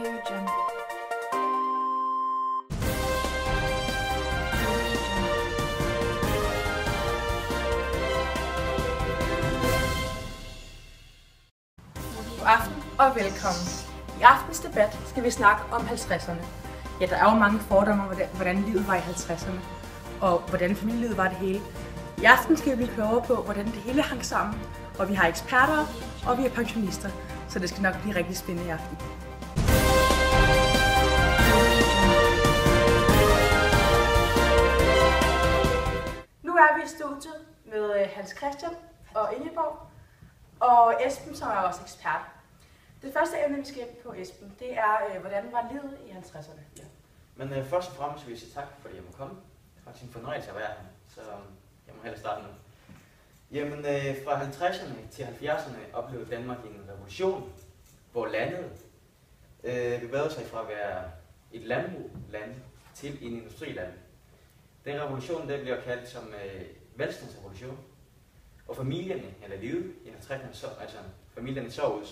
God aften og velkommen. I aftens debat skal vi snakke om 50'erne. Ja, der er jo mange fordomme om, hvordan livet var i 50'erne, og hvordan familielivet var det hele. I aften skal vi blive klogere på, hvordan det hele hang sammen, og vi har eksperter, og vi er pensionister, så det skal nok blive rigtig spændende i aften. Nu er vi i studiet med Hans Christian og Ingeborg, og Esben, som er også ekspert. Det første emne, vi skal ind på, Esben, det er, hvordan var livet i 50'erne? Ja. Men først og fremmest vil jeg sige tak, fordi jeg må komme. Det er faktisk en fornøjelse at være her, så jeg må hellere starte nu. Jamen, fra 50'erne til 70'erne oplevede Danmark en revolution, hvor landet bevægede sig fra at være et landbrugland til en industriland. Den revolution, der bliver kaldt som velstandsrevolution. Og familierne, eller livet i 50'erne, altså familierne så ud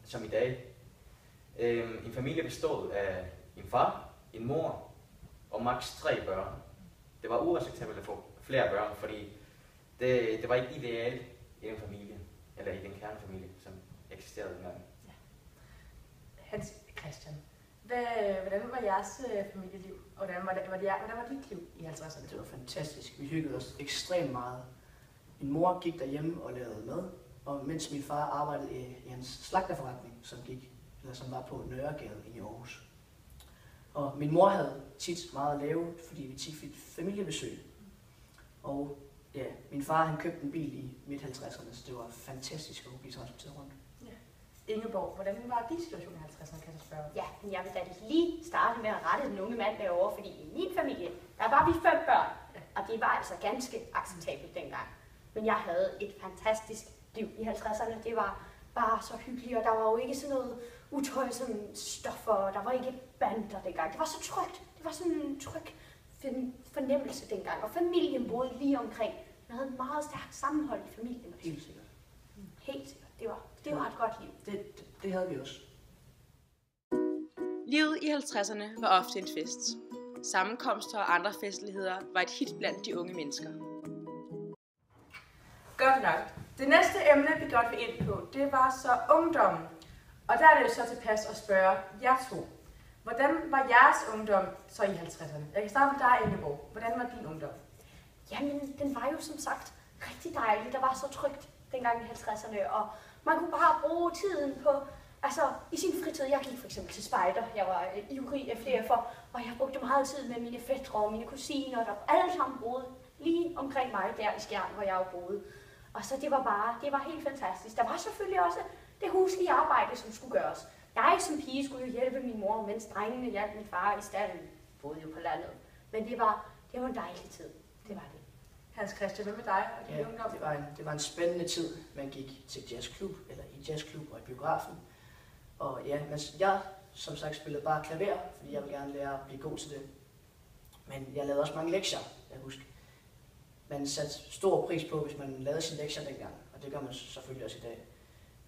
som i dag. En familie bestod af en far, en mor og maks 3 børn. Det var uacceptabelt at få flere børn, fordi det var ikke idealt i den familie, eller i den kernefamilie, som eksisterede dengang. Ja. Hans Christian, hvordan var jeres familieliv, og hvordan var dit liv i 50'erne? Det var fantastisk. Vi hyggede os ekstremt meget. Min mor gik derhjemme og lavede mad, og mens min far arbejdede i hans slagterforretning, som var på Nørregade i Aarhus. Og min mor havde tit meget at lave, fordi vi tit fik familiebesøg. Og ja, min far han købte en bil i midt-50'erne, så det var fantastisk at blive transporteret rundt. Ja. Ingeborg, hvordan var din situation i 50'erne, kan jeg spørge? Ja, men jeg vil da lige starte med at rette den unge mand derovre, fordi i min familie, der var vi 5 børn, og det var altså ganske acceptabelt dengang. Men jeg havde et fantastisk liv i 50'erne. Det var bare så hyggeligt, og der var jo ikke sådan noget utøjsomme stoffer, og der var ikke bander dengang. Det var så trygt. Det var sådan en tryg fornemmelse dengang, og familien boede lige omkring. Man havde et meget stærkt sammenhold i familien. Helt sikkert. Helt sikkert. Det var et godt liv. Det havde vi også. Livet i 50'erne var ofte en fest. Sammenkomster og andre festligheder var et hit blandt de unge mennesker. Godt nok. Det næste emne, vi godt vil ind på, det var så ungdommen. Og der er det jo så tilpas at spørge jer to. Hvordan var jeres ungdom så i 50'erne? Jeg kan starte med dig, Ingeborg. Hvordan var din ungdom? Jamen, den var jo som sagt rigtig dejlig. Der var så trygt dengang i 50'erne, og man kunne bare bruge tiden på, altså i sin fritid. Jeg gik for eksempel til spejder. Jeg var ivrig af flere for, og jeg brugte meget tid med mine fætre og mine kusiner, der alle sammen boede lige omkring mig der i Skjern, hvor jeg jo boede. Og så det var helt fantastisk. Der var selvfølgelig også det huslige arbejde, som skulle gøres. Jeg som pige skulle jo hjælpe min mor, mens drengene hjalp min far i stalden. Boede jo på landet. Men det var en dejlig tid. Det var det. Hans Christian, hvad med dig og din ungdom? Det var en spændende tid. Man gik til jazzklub, eller i jazzklub og i biografen. Og ja, men jeg som sagt spillede bare klaver, fordi jeg ville gerne lære at blive god til det. Men jeg lavede også mange lektier, jeg husker. Man satte stor pris på, hvis man lavede sine lektier dengang, og det gør man selvfølgelig også i dag.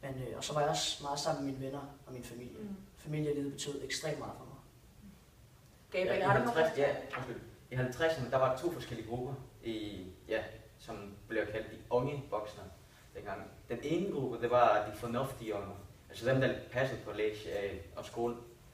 Men, og så var jeg også meget sammen med mine venner og min familie. Familielivet betød ekstremt meget for mig. Gabriel, har du noget? I 50'erne, der var 2 forskellige grupper, som blev kaldt de unge voksne dengang. Den ene gruppe, det var de fornuftige unge, altså dem, der passede på lektier og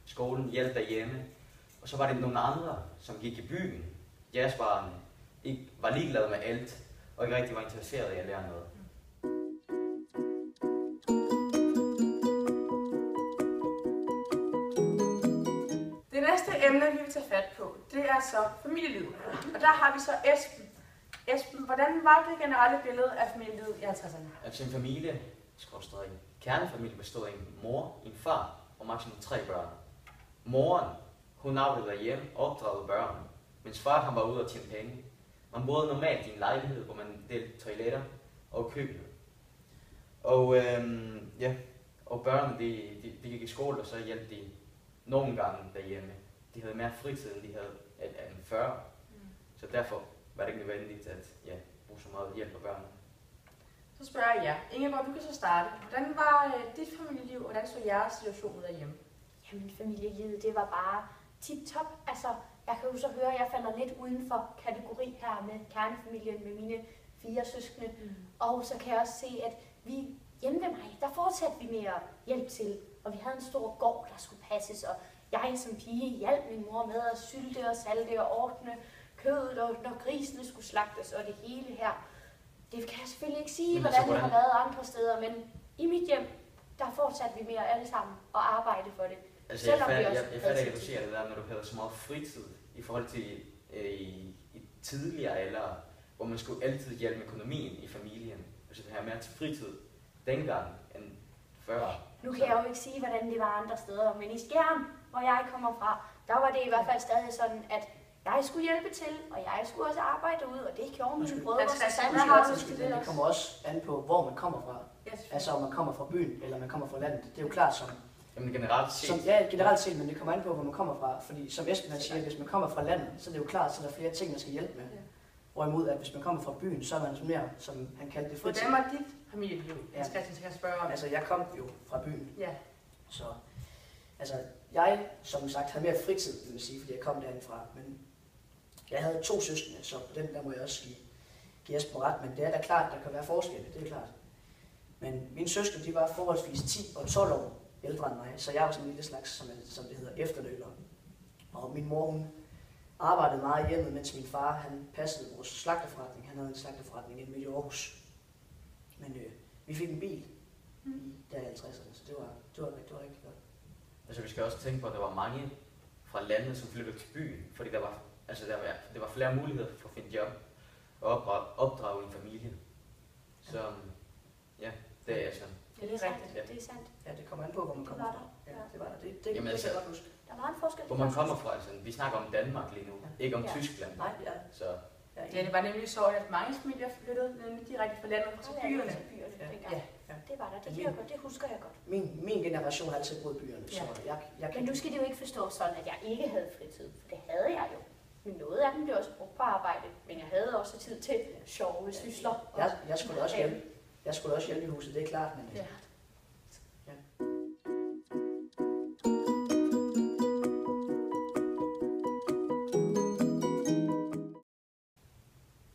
skolen, hjalp derhjemme. Og så var det nogle andre, som gik i byen, jazzbarerne, ikke var ligeglade med alt, og ikke rigtig var interesseret i at lære noget. Det næste emne, vi vil tage fat på, det er så familielivet. Og der har vi så Esben. Esben, hvordan var det generelle billede af familielivet i 50'erne? Altså en familie, kernefamilie bestod af en mor, en far og maksimum 3 børn. Moren, hun arbejdede derhjemme og opdragede børn, mens far han var ude og tjene penge. Man boede normalt i en lejlighed, hvor man delte toiletter og køkken. Og børnene de gik i skole, og så hjalp de nogle gange derhjemme. De havde mere fritid, end de havde end før. Så derfor var det ikke nødvendigt at bruge så meget hjælp på børnene. Så spørger jeg jer. Ingeborg, du kan så starte. Hvordan var dit familieliv, og hvordan så jeres situation ud derhjemme? Jamen familielivet, det var bare tip-top. Altså, jeg kan jo så høre, at jeg falder lidt uden for kategori her med kernefamilien med mine 4 søskende. Og så kan jeg også se, at vi hjemme ved mig, der fortsatte vi med at hjælpe til. Og vi havde en stor gård, der skulle passes, og jeg som pige hjalp min mor med at sylte og salte og ordne kødet, og når grisene skulle slagtes og det hele her. Det kan jeg selvfølgelig ikke sige, hvordan det har været andre steder, men i mit hjem, der fortsatte vi med alle sammen at arbejde for det. Altså, jeg fatter ikke, at du siger det der, når du havde så meget fritid i forhold til i tidligere alder, hvor man skulle altid hjælpe med økonomien i familien. Altså det her mere til fritid dengang end før. Nu kan jeg jo ikke sige, hvordan det var andre steder, men i Skjern, hvor jeg kommer fra, der var det i hvert fald stadig sådan, at jeg skulle hjælpe til, og jeg skulle også arbejde ud, og det gjorde mine brødre. Det kommer også an på, hvor man kommer fra. Altså om man kommer fra byen, eller man kommer fra landet. Det er jo klart som... Jamen generelt set. Ja, generelt set, men det kommer an på, hvor man kommer fra. Fordi som Esben han siger, hvis man kommer fra landet, så er det jo klart, så der er flere ting, man skal hjælpe med. Hvorimod, at hvis man kommer fra byen, så er man mere, som han kaldte det, fritid. Hvordan var dit familieliv? Ja. Skal jeg spørge om? Altså, jeg kom jo fra byen. Ja. Så, altså, jeg, som sagt, havde mere fritid, vil jeg sige, fordi jeg kom derindfra. Men jeg havde 2 søskende, så på den der må jeg også give Esben ret. Men det er da klart, der kan være forskelle, det er klart. Men mine søskende, de var forholdsvis 10 og 12 år ældre end mig, så jeg var sådan en lille slags, som det hedder, efterløber. Og min mor, hun arbejdede meget hjemme, mens min far, han passede vores slagterforretning. Han havde en slagterforretning inde midt i Aarhus. Men vi fik en bil der i 50'erne, så det var rigtig godt. Altså vi skal også tænke på, at der var mange fra landet, som flyttede til byen, fordi der var flere muligheder for at finde job og opdrage en familie. Så ja, det er altså. Ja, det er rigtigt. Ja. Det er sandt. Ja, det kommer an på, hvor man kommer fra. Ja, det var der. Det Jamen, kan jeg godt huske. Der var en forskel. Hvor man kommer fra, altså, vi snakker om Danmark lige nu, ikke om Tyskland. Nej, ja. Så. Ja, det var nemlig så, at mange familier flyttede direkte fra landet til byerne. Det var der, det husker jeg godt. Min generation har altid boet i byerne, så jeg kan... Men nu skal det jo ikke forstå sådan, at jeg ikke havde fritid, for det havde jeg jo. Men noget af dem blev også brugt på arbejde, men jeg havde også tid til sjove sysler. Jeg skulle også hjælpe i huset, det er klart, men... Ja.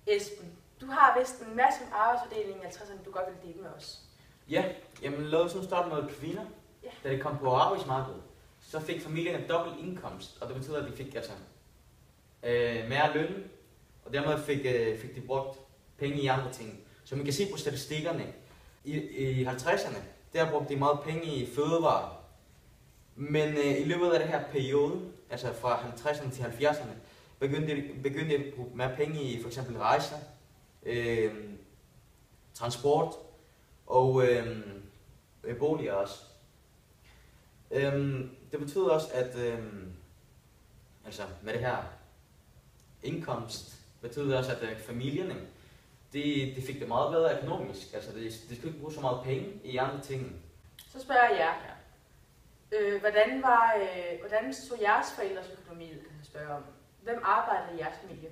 Esben, du har vist en masse arbejdsfordeling i 50'erne, du godt vil dele med os. Ja, jamen lad os nu starte med kvinder. Ja. Da de kom på arbejdsmarkedet, så fik familien en dobbelt indkomst, og det betyder, at de fik altså mere løn, og dermed fik de brugt penge i andre ting. Så man kan se på statistikkerne, i 50'erne, der brugte de meget penge i fødevarer. Men i løbet af det her periode, altså fra 50'erne til 70'erne, begyndte at bruge mere penge i for eksempel rejser, transport og boliger også. Det betyder også, at altså med det her indkomst, betyder også, at familierne de fik det meget bedre økonomisk. Altså de skulle ikke bruge så meget penge i andre ting. Så spørger jeg, hvordan så jeres forældres økonomi ud, kan jeg spørge om? Hvem arbejdede i jeres familie?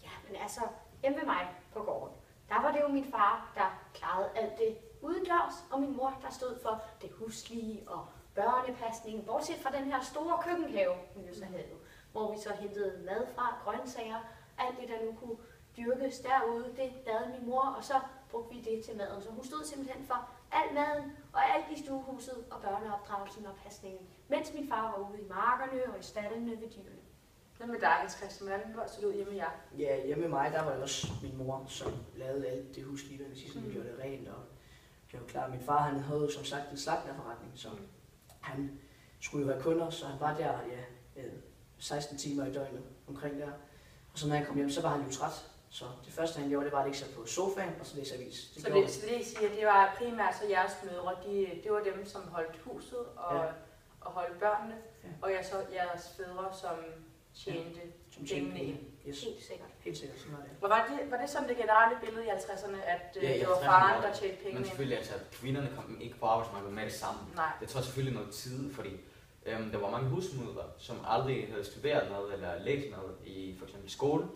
Ja, men altså, hjemme ved mig på gården, der var det jo min far, der klarede alt det udendørs, og min mor, der stod for det huslige og børnepasning, bortset fra den her store køkkenhave, hun jo så havde, hvor vi så hentede mad fra, grøntsager, alt det, der nu kunne dyrkes derude, det lavede min mor, og så brugte vi det til maden. Så hun stod simpelthen for al maden og alt i stuehuset og børneopdragelsen og pasningen, mens min far var ude i markerne og i staldene ved dyrene. Hvad med dig, Hans Christian? Hvordan så det ud hjemme med jer? Ja, hjemme med mig, der var det også min mor, som lavede alt det huslige, hvad vi siger, som gjorde det rent. Og det var klart, min far han havde jo som sagt en slagterforretning, så han skulle jo være kunder, så han var der 16 timer i døgnet omkring der. Og så når han kom hjem, så var han jo træt. Så det første han gjorde, det var at lægge sig på sofaen og så læse avis. Så det siger, det var primært så jeres mødre, det var dem, som holdt huset og holdt børnene, og jeres fædre, som tjente pengene ind. Yes. Helt sikkert, sådan var det. Og var det sådan det generelle billede i 50'erne, at det var faren, der tjente pengene? Men selvfølgelig, altså, at kvinderne kom ikke på arbejdsmarkedet med det samme. Nej. Det tager selvfølgelig noget tid, fordi der var mange husmødre, som aldrig havde studeret noget eller læst noget i for eksempel skole.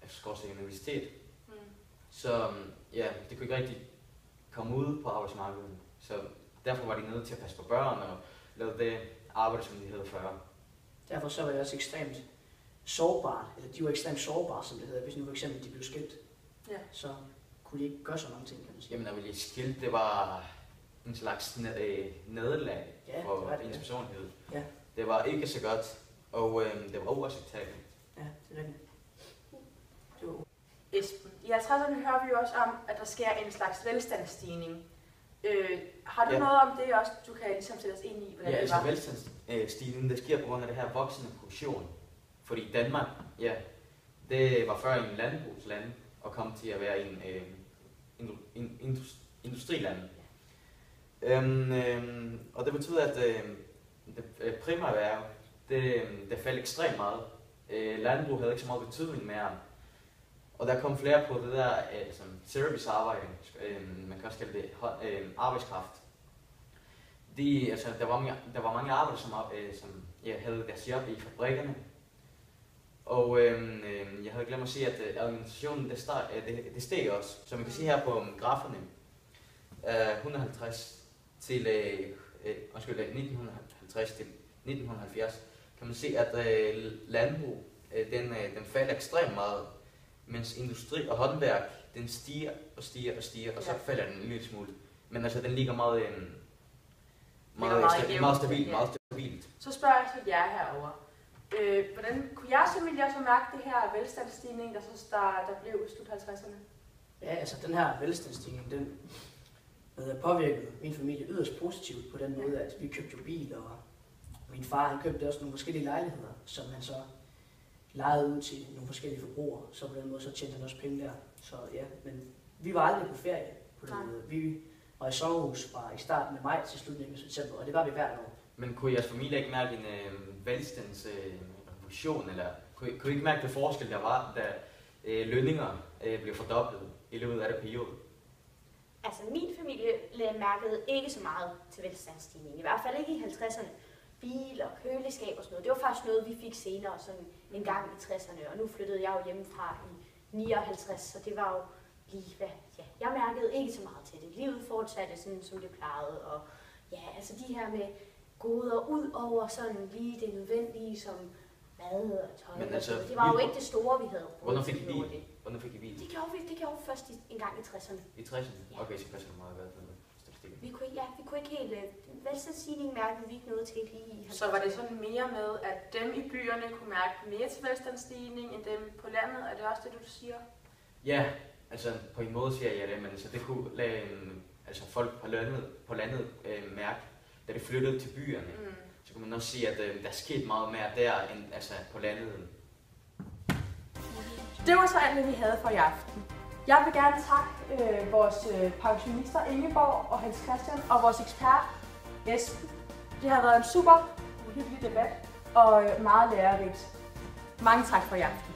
Efter universitet. Så ja, det kunne ikke rigtig komme ud på arbejdsmarkedet. Så derfor var de nødt til at passe på børn og lave det arbejde, som de havde før. Derfor så var det også ekstremt sårbart, eller de var ekstremt sårbare, som det hedder, hvis nu for eksempel de blev skilt. Ja. Så kunne de ikke gøre så mange ting, kan man sige. Jamen, at blive skilt, det var en slags nederlag for ens personlighed. Ja. Det var ikke så godt, og det var uacceptabelt. Ja, det er rigtigt. Esben, i 50'erne hører vi jo også om, at der sker en slags velstandsstigning. Har du noget om det også, du kan ligesom sætte os ind i, hvordan det var? Velstandsstigningen, det sker på grund af det her voksende produktion. Fordi Danmark, det var før en landbrugsland, og kom til at være en industriland. Og det betyder, at det primære erhverv, det faldt ekstremt meget. Landbrug havde ikke så meget betydning mere. Og der kom flere på det der servicearbejde, man kan også kalde det arbejdskraft. Der var mange arbejdere, som havde deres job i fabrikkerne. Og jeg havde glemt at sige, at administrationen det steg også. Som man kan se her på graferne, 150 til 1950 til 1970, kan man se, at landbrug den faldt ekstremt meget, mens industri og håndværk den stiger og stiger og stiger, og så falder den en lille smule. Men altså den ligger meget stabilt. Så spørger jeg til jer herovre. Hvordan kunne jeres familie også mærke det her velstandsstigning, der blev i slut 50'erne? Ja, altså den her velstandsstigning, den påvirkede min familie yderst positivt på den måde, at vi købte jo bil, og min far han købte også nogle forskellige lejligheder, som han så lejede ud til nogle forskellige forbrugere, så på den måde så tjente han også penge der. Så ja, men vi var aldrig på ferie på den måde. Vi var i sommerhus fra i starten af maj til slutningen af september, og det var vi hvert år. Men kunne jeres familie ikke mærke en velstandsrevolution, eller kunne I ikke mærke det forskel, der var, da lønninger blev fordoblet i løbet af det periode? Altså min familie mærkede ikke så meget til velstandsstigning, i hvert fald ikke i 50'erne. Biler, køleskab og sådan noget, det var faktisk noget, vi fik senere, sådan en gang i 60'erne, og nu flyttede jeg jo hjemmefra i 59, så det var jo lige, jeg mærkede ikke så meget til det. Livet fortsatte sådan, som det plejede, og ja, altså de her med goder ud over sådan lige det nødvendige, som mad og tøj. Men altså, det var jo ikke det store, vi havde brugt. Hvornår fik I bil? Det gjorde vi først en gang i 60'erne. I 60'erne? Ja. Okay, så passer det meget godt med statistikken. Vi kunne ikke helt, velstandsstigning mærkede vi ikke noget til lige i 50'erne. Så var det sådan mere med, at dem i byerne kunne mærke mere til velstandsstigning end dem på landet? Er det også det, du siger? Ja, altså på en måde siger jeg det, men altså, det kunne lade folk på landet mærke, da de flyttede til byerne. Så kan man også sige, at der skete meget mere der end på landet. Det var så alt, hvad vi havde for i aften. Jeg vil gerne takke vores pensionister Ingeborg og Hans Christian og vores ekspert Esben. Det har været en super hyggelig debat og meget lærerigt. Mange tak for i aften.